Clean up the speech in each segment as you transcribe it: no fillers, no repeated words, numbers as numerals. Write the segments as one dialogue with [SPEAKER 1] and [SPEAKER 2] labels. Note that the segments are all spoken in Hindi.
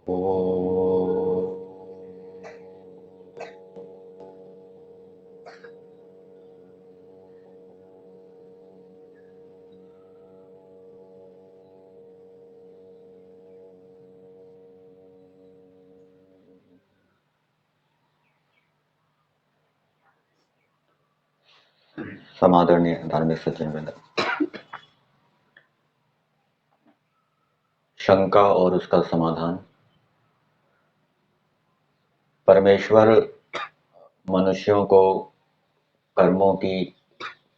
[SPEAKER 1] ओ समादरणीय धार्मिक सज्जनवृंद, शंका और उसका समाधान। परमेश्वर मनुष्यों को कर्मों की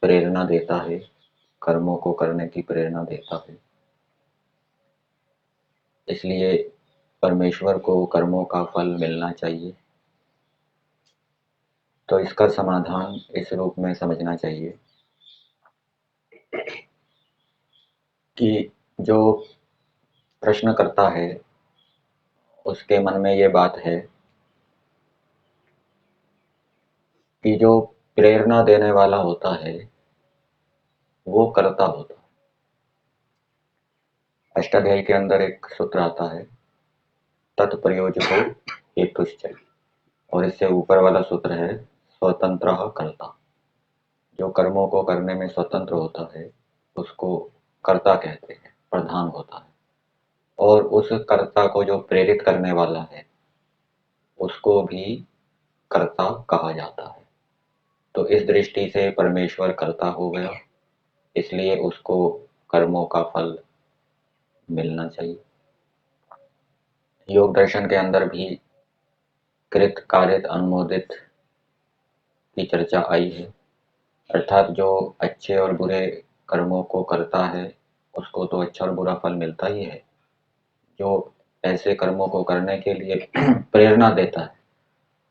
[SPEAKER 1] प्रेरणा देता है, कर्मों को करने की प्रेरणा देता है। इसलिए परमेश्वर को कर्मों का फल मिलना चाहिए। तो इसका समाधान इस रूप में समझना चाहिए कि जो प्रश्न करता है उसके मन में ये बात है कि जो प्रेरणा देने वाला होता है वो कर्ता होता है। अष्टाध्यायी के अंदर एक सूत्र आता है, तत्प्रयोजको हेतुश्च, और इससे ऊपर वाला सूत्र है, स्वतंत्रः कर्ता। जो कर्मों को करने में स्वतंत्र होता है उसको कर्ता कहते हैं, प्रधान होता है। और उस कर्ता को जो प्रेरित करने वाला है उसको भी कर्ता कहा जाता है। तो इस दृष्टि से परमेश्वर कर्ता हो गया, इसलिए उसको कर्मों का फल मिलना चाहिए। योग दर्शन के अंदर भी कृत कारित अनुमोदित की चर्चा आई है, अर्थात जो अच्छे और बुरे कर्मों को करता है उसको तो अच्छा और बुरा फल मिलता ही है। जो ऐसे कर्मों को करने के लिए प्रेरणा देता है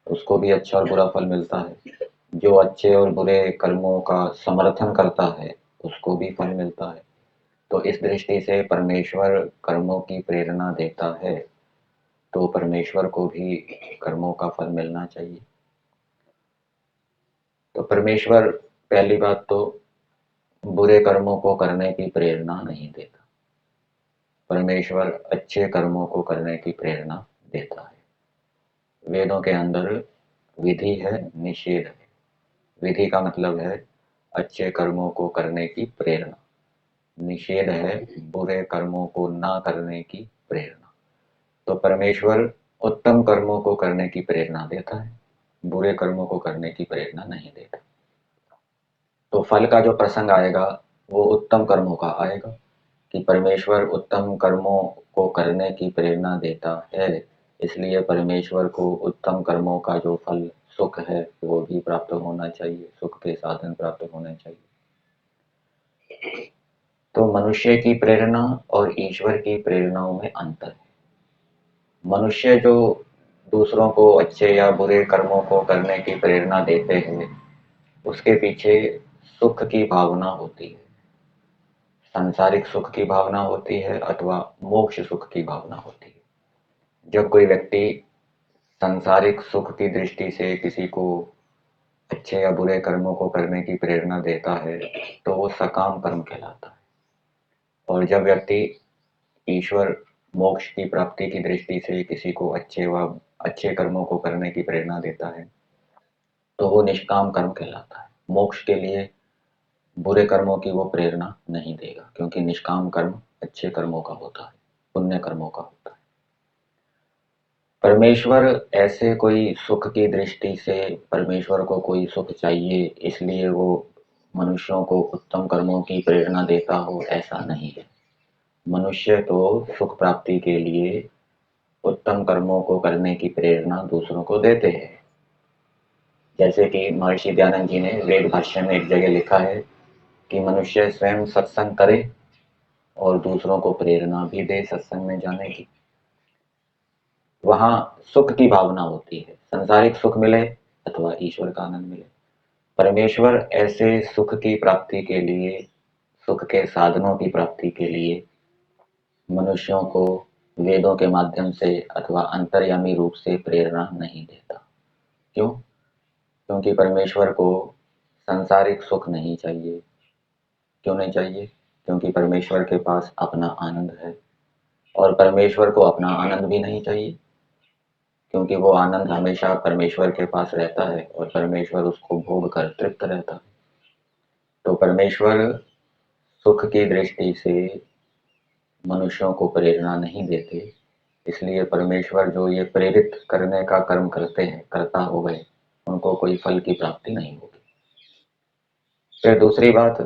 [SPEAKER 1] उसको भी अच्छा और बुरा फल मिलता है। जो अच्छे और बुरे कर्मों का समर्थन करता है उसको भी फल मिलता है। तो इस दृष्टि से परमेश्वर कर्मों की प्रेरणा देता है, तो परमेश्वर को भी कर्मों का फल मिलना चाहिए। तो परमेश्वर पहली बात तो बुरे कर्मों को करने की प्रेरणा नहीं देता, परमेश्वर अच्छे कर्मों को करने की प्रेरणा देता है। वेदों के अंदर विधि है, निषेध है। विधि का मतलब है अच्छे कर्मों को करने की प्रेरणा, निषेध है बुरे कर्मों को ना करने की प्रेरणा। तो परमेश्वर उत्तम कर्मों को करने की प्रेरणा देता है, बुरे कर्मों को करने की प्रेरणा नहीं देता। तो फल का जो प्रसंग आएगा वो उत्तम कर्मों का आएगा कि परमेश्वर उत्तम कर्मों को करने की प्रेरणा देता है, इसलिए परमेश्वर को उत्तम कर्मों का जो फल सुख है वो भी प्राप्त होना चाहिए, सुख के साधन प्राप्त होने चाहिए। तो मनुष्य की प्रेरणा और ईश्वर की प्रेरणाओं में अंतर है। मनुष्य जो दूसरों को अच्छे या बुरे कर्मों को करने की प्रेरणा देते हैं उसके पीछे सुख की भावना होती है, सांसारिक सुख की भावना होती है अथवा मोक्ष सुख की भावना होती है। जब कोई व्यक्ति सांसारिक सुख की दृष्टि से किसी को अच्छे या बुरे कर्मों को करने की प्रेरणा देता है तो वो सकाम कर्म कहलाता है। और जब व्यक्ति ईश्वर मोक्ष की प्राप्ति की दृष्टि से किसी को अच्छे कर्मों को करने की प्रेरणा देता है तो वो निष्काम कर्म कहलाता है। मोक्ष के लिए बुरे कर्मों की वो प्रेरणा नहीं देगा, क्योंकि निष्काम कर्म अच्छे कर्मों का होता है, पुण्य कर्मों का होता है। परमेश्वर ऐसे कोई सुख की दृष्टि से परमेश्वर को कोई सुख चाहिए इसलिए वो मनुष्यों को उत्तम कर्मों की प्रेरणा देता हो, ऐसा नहीं है। मनुष्य तो सुख प्राप्ति के लिए उत्तम कर्मों को करने की प्रेरणा दूसरों को देते हैं। जैसे कि महर्षि दयानंद जी ने वेद भाष्य में एक जगह लिखा है कि मनुष्य स्वयं सत्संग करे और दूसरों को प्रेरणा भी दे सत्संग में जाने की। वहां सुख की भावना होती है, संसारिक सुख मिले अथवा ईश्वर का आनंद मिले। परमेश्वर ऐसे सुख की प्राप्ति के लिए, सुख के साधनों की प्राप्ति के लिए मनुष्यों को वेदों के माध्यम से अथवा अंतर्यामी रूप से प्रेरणा नहीं देता। क्यों? क्योंकि परमेश्वर को सांसारिक सुख नहीं चाहिए। क्यों नहीं चाहिए? क्योंकि परमेश्वर के पास अपना आनंद है। और परमेश्वर को अपना आनंद भी नहीं चाहिए, क्योंकि वो आनंद हमेशा परमेश्वर के पास रहता है और परमेश्वर उसको भोग कर तृप्त रहता है। तो परमेश्वर सुख की दृष्टि से मनुष्यों को प्रेरणा नहीं देते, इसलिए परमेश्वर जो ये प्रेरित करने का कर्म करते हैं, कर्ता हो गए, उनको कोई फल की प्राप्ति नहीं होगी। फिर दूसरी बात,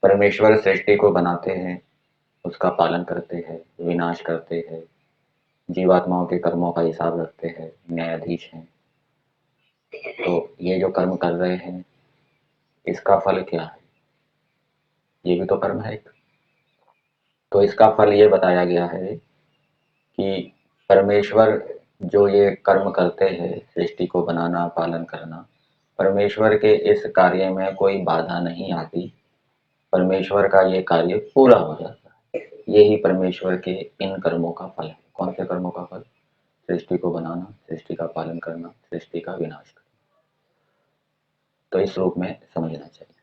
[SPEAKER 1] परमेश्वर सृष्टि को बनाते हैं, उसका पालन करते हैं, विनाश करते हैं, जीवात्माओं के कर्मों का हिसाब रखते हैं, न्यायाधीश हैं। तो ये जो कर्म कर रहे हैं, इसका फल क्या है? ये भी तो कर्म है एक। तो इसका फल ये बताया गया है कि परमेश्वर जो ये कर्म करते हैं, सृष्टि को बनाना, पालन करना, परमेश्वर के इस कार्य में कोई बाधा नहीं आती, परमेश्वर का ये कार्य पूरा हो जाता है। यही परमेश्वर के इन कर्मों का फल है। कौन से कर्मों का फल? सृष्टि को बनाना, सृष्टि का पालन करना, सृष्टि का विनाश करना। तो इस रूप में समझना चाहिए।